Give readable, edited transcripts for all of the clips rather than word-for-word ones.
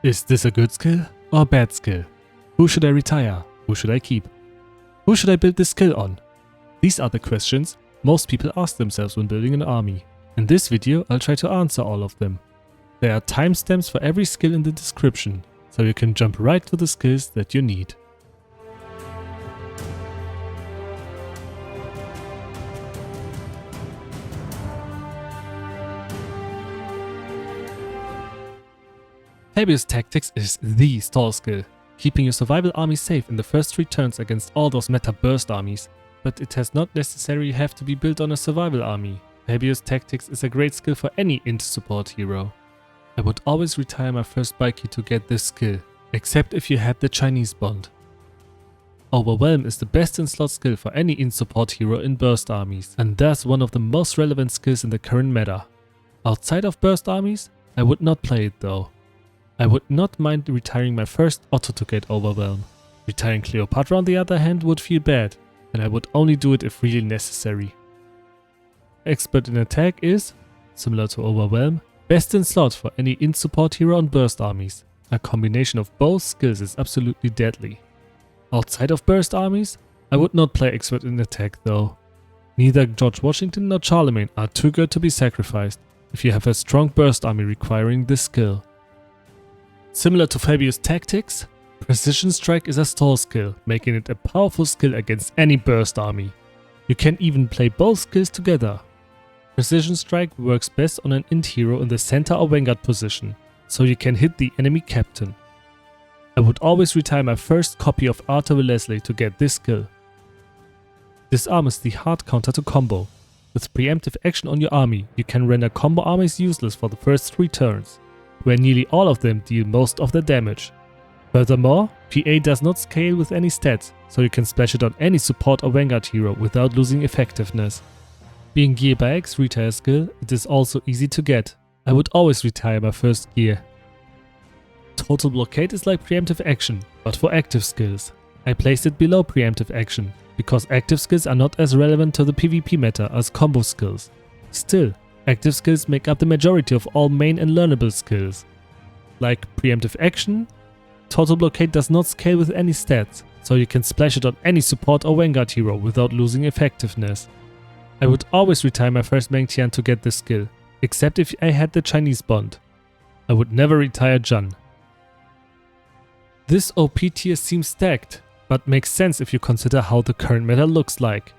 Is this a good skill or a bad skill? Who should I retire? Who should I keep? Who should I build this skill on? These are the questions most people ask themselves when building an army. In this video, I'll try to answer all of them. There are timestamps for every skill in the description, so you can jump right to the skills that you need. Fabius Tactics is the stall skill, keeping your survival army safe in the first 3 turns against all those meta burst armies, but it does not necessarily have to be built on a survival army. Fabius Tactics is a great skill for any int support hero. I would always retire my first Baiki to get this skill, except if you had the Chinese bond. Overwhelm is the best in slot skill for any int support hero in burst armies, and thus one of the most relevant skills in the current meta. Outside of burst armies, I would not play it though. I would not mind retiring my first Otto to get Overwhelm. Retiring Cleopatra on the other hand would feel bad, and I would only do it if really necessary. Expert in attack is, similar to Overwhelm, best in slot for any int support hero on burst armies. A combination of both skills is absolutely deadly. Outside of burst armies, I would not play Expert in attack though. Neither George Washington nor Charlemagne are too good to be sacrificed if you have a strong burst army requiring this skill. Similar to Fabius Tactics, Precision Strike is a stall skill, making it a powerful skill against any burst army. You can even play both skills together. Precision Strike works best on an int hero in the center or vanguard position, so you can hit the enemy captain. I would always retire my first copy of Arthur Wellesley to get this skill. Disarm is the hard counter to combo. With preemptive action on your army, you can render combo armies useless for the first 3 turns, where nearly all of them deal most of the damage. Furthermore, PA does not scale with any stats, so you can splash it on any support or vanguard hero without losing effectiveness. Being gear by X retire skill, it is also easy to get. I would always retire my first gear. Total blockade is like preemptive action, but for active skills. I placed it below preemptive action, because active skills are not as relevant to the PvP meta as combo skills. Still, active skills make up the majority of all main and learnable skills. Like preemptive action, total blockade does not scale with any stats, so you can splash it on any support or vanguard hero without losing effectiveness. I would always retire my first Mengtian to get this skill, except if I had the Chinese bond. I would never retire Jun. This OP tier seems stacked, but makes sense if you consider how the current meta looks like.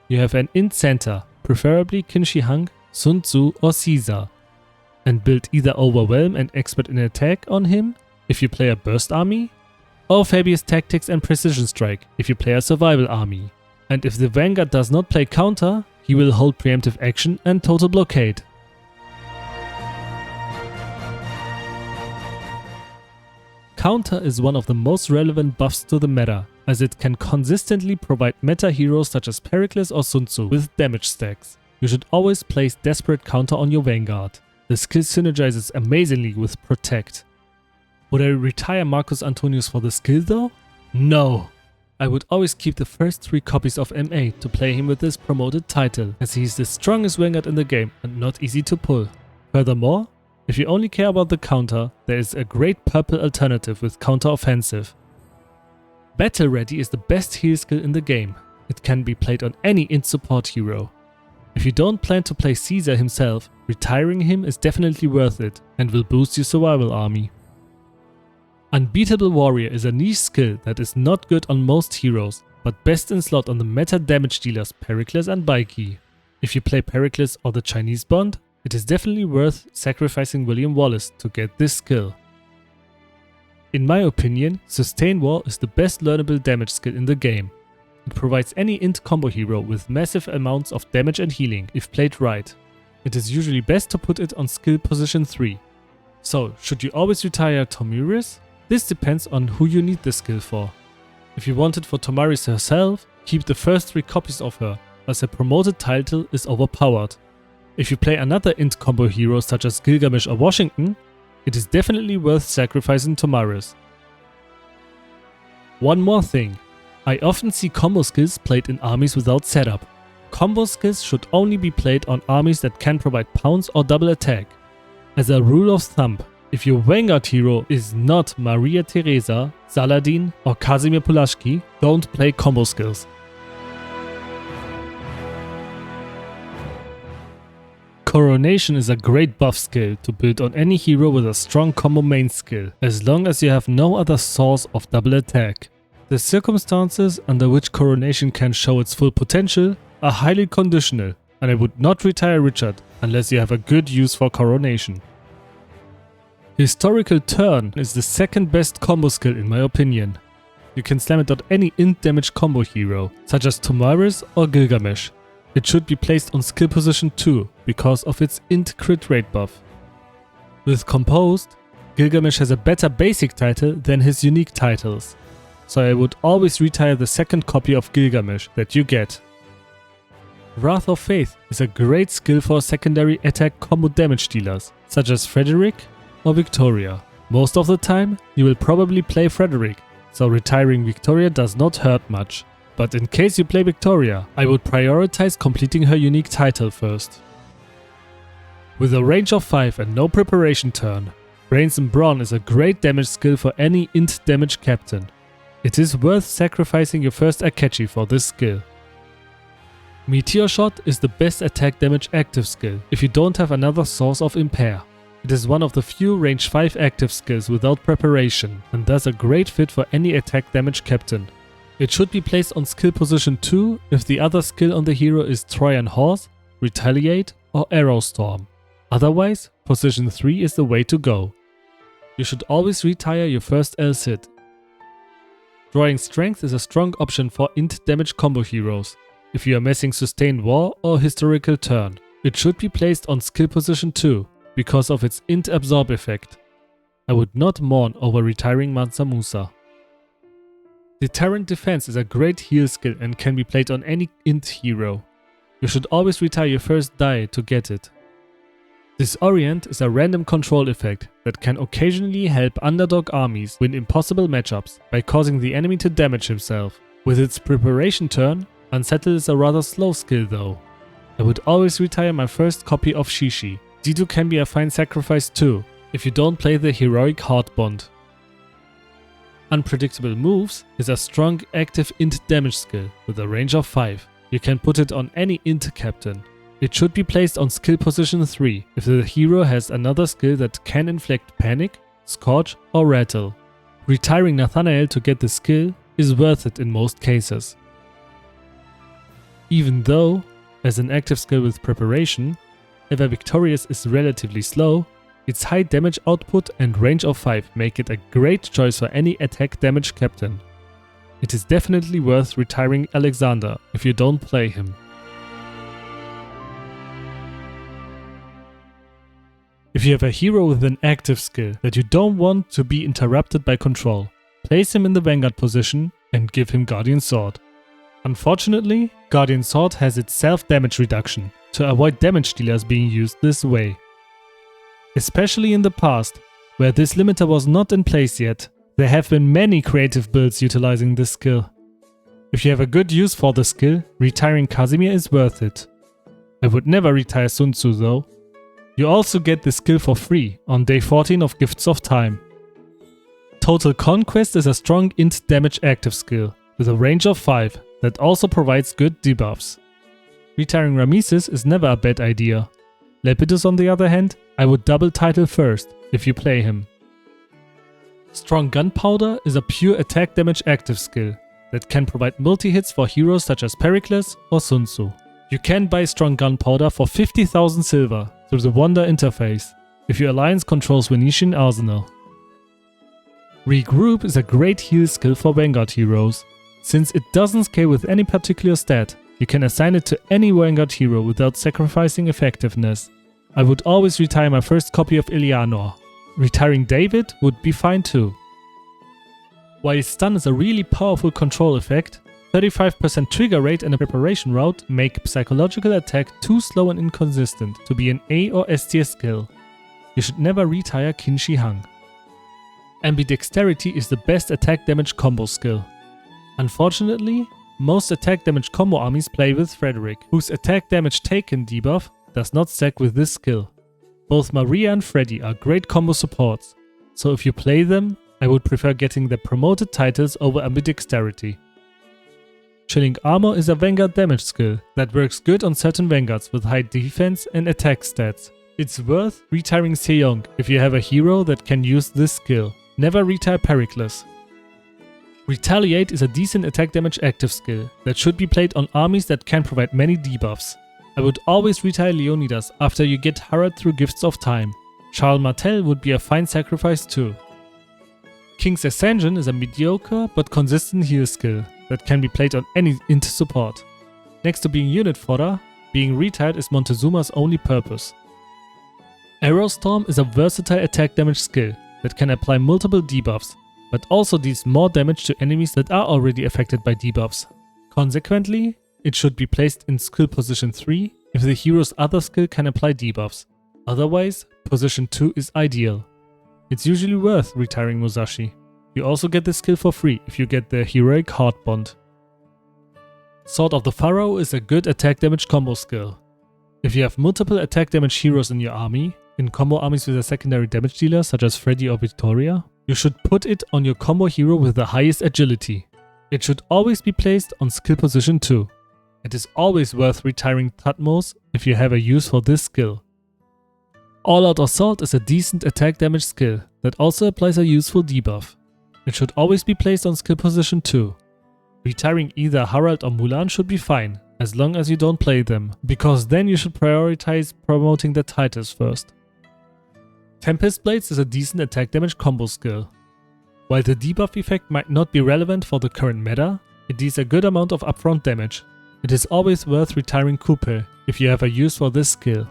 You have an int center, preferably Qin Shi Huang, Sun Tzu or Caesar, and build either Overwhelm and Expert in attack on him if you play a burst army, or Fabius Tactics and Precision Strike if you play a survival army. And if the Vanguard does not play counter, he will hold preemptive action and total blockade. Counter is one of the most relevant buffs to the meta, as it can consistently provide meta heroes such as Pericles or Sun Tzu with damage stacks. You should always place Desperate Counter on your Vanguard. The skill synergizes amazingly with Protect. Would I retire Marcus Antonius for the skill though? No! I would always keep the first 3 copies of MA to play him with this promoted title, as he is the strongest Vanguard in the game and not easy to pull. Furthermore, if you only care about the counter, there is a great purple alternative with counter offensive. Battle Ready is the best heal skill in the game. It can be played on any int support hero. If you don't plan to play Caesar himself, retiring him is definitely worth it and will boost your survival army. Unbeatable Warrior is a niche skill that is not good on most heroes, but best in slot on the meta damage dealers Pericles and Baiki. If you play Pericles or the Chinese bond, it is definitely worth sacrificing William Wallace to get this skill. In my opinion, Sustain War is the best learnable damage skill in the game. It provides any int combo hero with massive amounts of damage and healing if played right. It is usually best to put it on skill position 3. So, should you always retire Tomiris? This depends on who you need the skill for. If you want it for Tomiris herself, keep the first 3 copies of her, as her promoted title is overpowered. If you play another int combo hero such as Gilgamesh or Washington, it is definitely worth sacrificing Tomiris. One more thing. I often see combo skills played in armies without setup. Combo skills should only be played on armies that can provide pounce or double attack. As a rule of thumb, If your Vanguard hero is not Maria Theresa, Saladin or Casimir Pulaski, don't play combo skills. Coronation is a great buff skill to build on any hero with a strong combo main skill, as long as you have no other source of double attack. The circumstances under which Coronation can show its full potential are highly conditional, and I would not retire Richard unless you have a good use for Coronation. Historical Turn is the second best combo skill in my opinion. You can slam it on any int damage combo hero, such as Tomyris or Gilgamesh. It should be placed on skill position 2 because of its int crit rate buff. With Composed, Gilgamesh has a better basic title than his unique titles, so I would always retire the second copy of Gilgamesh that you get. Wrath of Faith is a great skill for secondary attack combo damage dealers, such as Frederick or Victoria. Most of the time, you will probably play Frederick, so retiring Victoria does not hurt much. But in case you play Victoria, I would prioritize completing her unique title first. With a range of 5 and no preparation turn, Brains and Brawn is a great damage skill for any int damage captain. It is worth sacrificing your first Akechi for this skill. Meteor Shot is the best attack damage active skill if you don't have another source of impair. It is one of the few range 5 active skills without preparation and thus a great fit for any attack damage captain. It should be placed on skill position 2 if the other skill on the hero is Trojan Horse, Retaliate or Arrow Storm. Otherwise, position 3 is the way to go. You should always retire your first L-Cid. Drawing Strength is a strong option for int damage combo heroes. If you are messing Sustained War or Historical Turn, it should be placed on skill position 2 because of its int absorb effect. I would not mourn over retiring Mansa Musa. Deterrent Defense is a great heal skill and can be played on any int hero. You should always retire your first die to get it. Disorient is a random control effect that can occasionally help underdog armies win impossible matchups by causing the enemy to damage himself. With its preparation turn, Unsettle is a rather slow skill though. I would always retire my first copy of Shishi. Dido can be a fine sacrifice too, if you don't play the heroic Heart Bond. Unpredictable Moves is a strong active int damage skill with a range of 5. You can put it on any int captain. It should be placed on skill position 3 if the hero has another skill that can inflict Panic, Scorch or Rattle. Retiring Nathanael to get the skill is worth it in most cases. Even though, as an active skill with preparation, Ever Victorious is relatively slow, its high damage output and range of 5 make it a great choice for any attack damage captain. It is definitely worth retiring Alexander if you don't play him. If you have a hero with an active skill that you don't want to be interrupted by control, place him in the Vanguard position and give him Guardian Sword. Unfortunately, Guardian Sword has its self-damage reduction to avoid damage dealers being used this way. Especially in the past, where this limiter was not in place yet, there have been many creative builds utilizing this skill. If you have a good use for the skill, retiring Casimir is worth it. I would never retire Sun Tzu though. You also get the skill for free on day 14 of Gifts of Time. Total Conquest is a strong int damage active skill with a range of 5 that also provides good debuffs. Retiring Rameses is never a bad idea. Lepidus on the other hand, I would double title first if you play him. Strong Gunpowder is a pure attack damage active skill that can provide multi-hits for heroes such as Pericles or Sun Tzu. You can buy Strong Gunpowder for 50,000 silver through the Wonder interface if your alliance controls Venetian Arsenal. Regroup is a great heal skill for Vanguard heroes. Since it doesn't scale with any particular stat, you can assign it to any Vanguard hero without sacrificing effectiveness. I would always retire my first copy of Eleanor. Retiring David would be fine too. While Stun is a really powerful control effect, 35% trigger rate and a preparation route make psychological attack too slow and inconsistent to be an A or S tier skill. You should never retire Qin Shi Huang. Ambidexterity is the best attack damage combo skill. Unfortunately, most attack damage combo armies play with Frederick, whose attack damage taken debuff does not stack with this skill. Both Maria and Freddy are great combo supports, so if you play them, I would prefer getting the promoted titles over ambidexterity. Chilling Armor is a Vanguard damage skill that works good on certain Vanguards with high defense and attack stats. It's worth retiring Sejong if you have a hero that can use this skill. Never retire Pericles. Retaliate is a decent attack damage active skill that should be played on armies that can provide many debuffs. I would always retire Leonidas after you get Harald through Gifts of Time. Charles Martel would be a fine sacrifice too. King's Ascension is a mediocre but consistent heal skill that can be played on any into support. Next to being unit fodder, being retired is Montezuma's only purpose. Arrowstorm is a versatile attack damage skill that can apply multiple debuffs, but also deals more damage to enemies that are already affected by debuffs. Consequently, it should be placed in skill position 3 if the hero's other skill can apply debuffs. Otherwise, position 2 is ideal. It's usually worth retiring Musashi. You also get this skill for free if you get the Heroic Heart Bond. Sword of the Pharaoh is a good attack damage combo skill. If you have multiple attack damage heroes in your army, in combo armies with a secondary damage dealer such as Freddy or Victoria, you should put it on your combo hero with the highest agility. It should always be placed on skill position 2. It is always worth retiring Thutmose if you have a use for this skill. All-Out Assault is a decent attack damage skill that also applies a useful debuff. It should always be placed on skill position 2. Retiring either Harald or Mulan should be fine, as long as you don't play them, because then you should prioritize promoting the titles first. Tempest Blades is a decent attack damage combo skill. While the debuff effect might not be relevant for the current meta, it deals a good amount of upfront damage. It is always worth retiring Coupe if you have a use for this skill.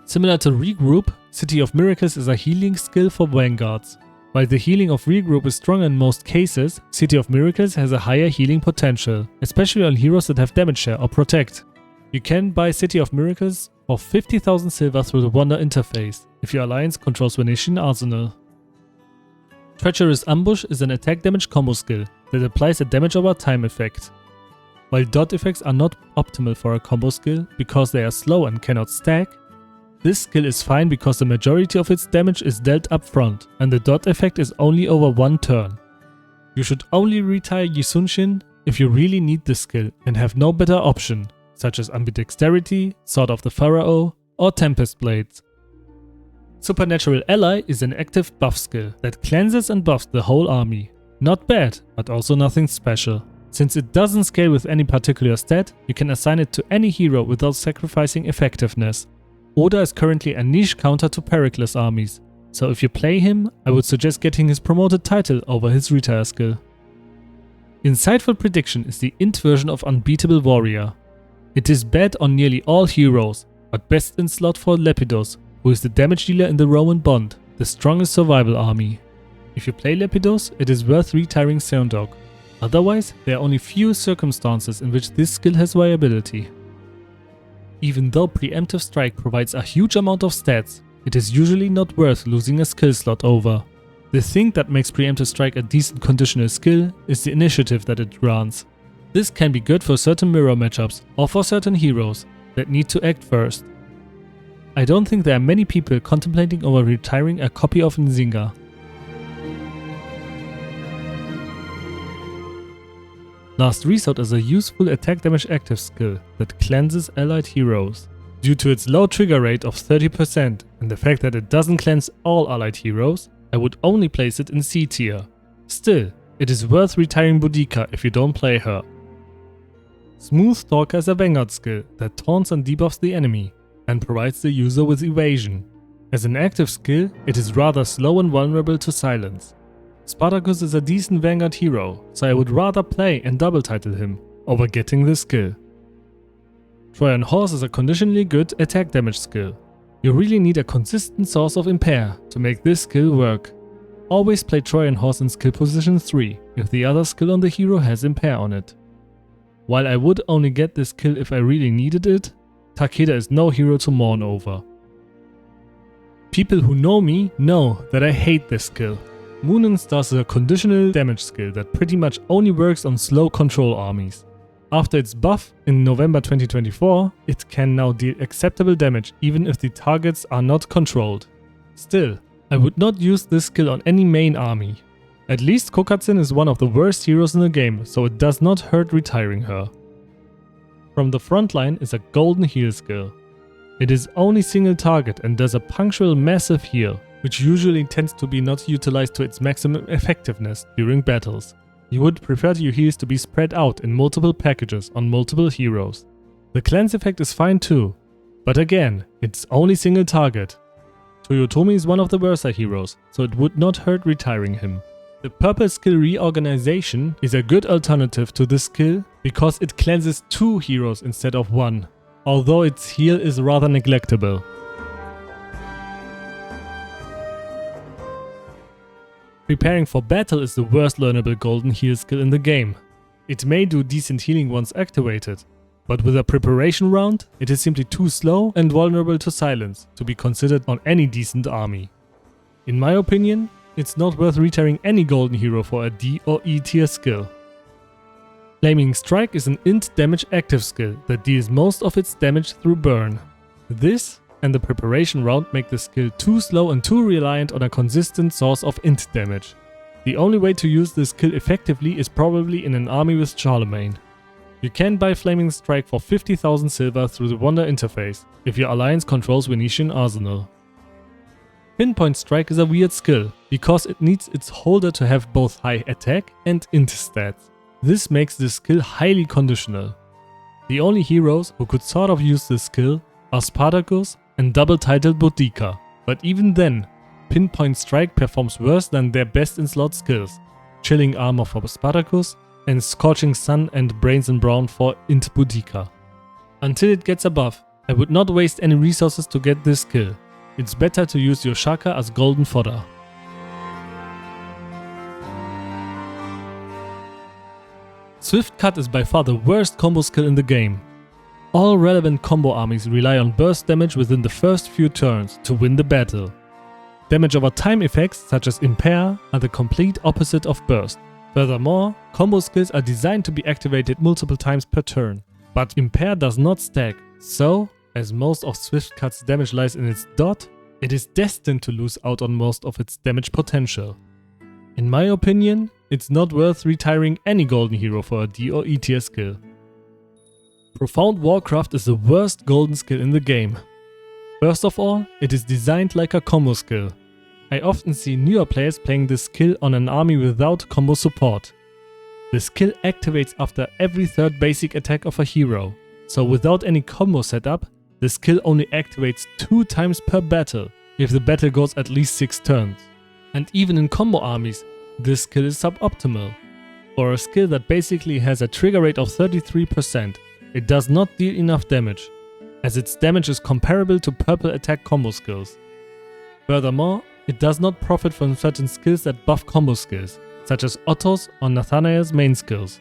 Similar to Regroup, City of Miracles is a healing skill for Vanguards. While the healing of Regroup is strong in most cases, City of Miracles has a higher healing potential, especially on heroes that have damage share or protect. You can buy City of Miracles for 50,000 silver through the Wonder interface, if your alliance controls Venetian Arsenal. Treacherous Ambush is an attack damage combo skill that applies a damage over time effect. While dot effects are not optimal for a combo skill because they are slow and cannot stack, this skill is fine because the majority of its damage is dealt up front and the dot effect is only over one turn. You should only retire Yisunshin if you really need this skill and have no better option, such as Ambidexterity, Sword of the Pharaoh, or Tempest Blades. Supernatural Ally is an active buff skill that cleanses and buffs the whole army. Not bad, but also nothing special. Since it doesn't scale with any particular stat, you can assign it to any hero without sacrificing effectiveness. Oda is currently a niche counter to Pericles armies, so if you play him, I would suggest getting his promoted title over his retire skill. Insightful Prediction is the int version of Unbeatable Warrior. It is bad on nearly all heroes, but best in slot for Lepidus, who is the damage dealer in the Roman Bond, the strongest survival army. If you play Lepidus, it is worth retiring Seondog. Otherwise, there are only few circumstances in which this skill has viability. Even though Preemptive Strike provides a huge amount of stats, it is usually not worth losing a skill slot over. The thing that makes Preemptive Strike a decent conditional skill is the initiative that it grants. This can be good for certain mirror matchups or for certain heroes that need to act first. I don't think there are many people contemplating over retiring a copy of Nzinga. Last Resort is a useful attack damage active skill that cleanses allied heroes. Due to its low trigger rate of 30% and the fact that it doesn't cleanse all allied heroes, I would only place it in C tier. Still, it is worth retiring Boudica if you don't play her. Smooth Talker is a Vanguard skill that taunts and debuffs the enemy and provides the user with evasion. As an active skill, it is rather slow and vulnerable to silence. Spartacus is a decent Vanguard hero, so I would rather play and double title him over getting this skill. Trojan Horse is a conditionally good attack damage skill. You really need a consistent source of impair to make this skill work. Always play Trojan Horse in skill position 3 if the other skill on the hero has impair on it. While I would only get this skill if I really needed it, Takeda is no hero to mourn over. People who know me know that I hate this skill. Moon and Stars is a conditional damage skill that pretty much only works on slow control armies. After its buff in November 2024, it can now deal acceptable damage even if the targets are not controlled. Still, I would not use this skill on any main army. At least Kokatsin is one of the worst heroes in the game, so it does not hurt retiring her. From the front line is a golden heal skill. It is only single target and does a punctual massive heal, which usually tends to be not utilized to its maximum effectiveness during battles. You would prefer your heals to be spread out in multiple packages on multiple heroes. The cleanse effect is fine too, but again, it's only single target. Toyotomi is one of the Versa heroes, so it would not hurt retiring him. The purple skill reorganization is a good alternative to this skill because it cleanses 2 heroes instead of 1, although its heal is rather neglectable. Preparing for battle is the worst learnable golden heal skill in the game. It may do decent healing once activated, but with a preparation round, it is simply too slow and vulnerable to silence to be considered on any decent army. In my opinion, it's not worth retiring any golden hero for a D or E tier skill. Flaming Strike is an int damage active skill that deals most of its damage through burn. This and the preparation round make the skill too slow and too reliant on a consistent source of int damage. The only way to use this skill effectively is probably in an army with Charlemagne. You can buy Flaming Strike for 50,000 silver through the Wonder interface, if your alliance controls Venetian Arsenal. Pinpoint Strike is a weird skill, because it needs its holder to have both high attack and int stats. This makes this skill highly conditional. The only heroes who could sort of use this skill are Spartacus and double-titled Boudica, but even then, Pinpoint Strike performs worse than their best in slot skills, Chilling Armor for Spartacus and Scorching Sun and Brains and Brown for int Boudica. Until it gets a buff, I would not waste any resources to get this skill. It's better to use your Shaka as golden fodder. Swift Cut is by far the worst combo skill in the game. All relevant combo armies rely on burst damage within the first few turns to win the battle. Damage over time effects such as Impair are the complete opposite of burst. Furthermore, combo skills are designed to be activated multiple times per turn, but Impair does not stack, so, as most of Swift Cut's damage lies in its dot, it is destined to lose out on most of its damage potential. In my opinion, it's not worth retiring any golden hero for a D or E tier skill. Profound Warcraft is the worst golden skill in the game. First of all, it is designed like a combo skill. I often see newer players playing this skill on an army without combo support. The skill activates after every third basic attack of a hero, so without any combo setup, the skill only activates 2 times per battle, if the battle goes at least 6 turns. And even in combo armies, this skill is suboptimal. For a skill that basically has a trigger rate of 33%, it does not deal enough damage, as its damage is comparable to purple attack combo skills. Furthermore, it does not profit from certain skills that buff combo skills, such as Otto's or Nathaniel's main skills.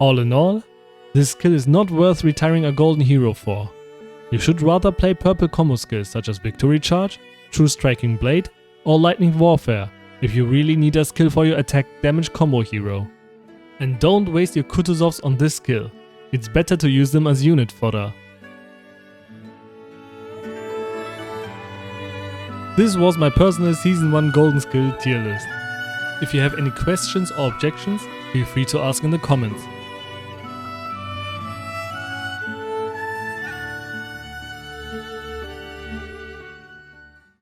All in all, this skill is not worth retiring a golden hero for. You should rather play purple combo skills such as Victory Charge, True Striking Blade, or Lightning Warfare if you really need a skill for your attack damage combo hero. And don't waste your Kutuzovs on this skill, it's better to use them as unit fodder. This was my personal Season 1 Golden Skill tier list. If you have any questions or objections, feel free to ask in the comments.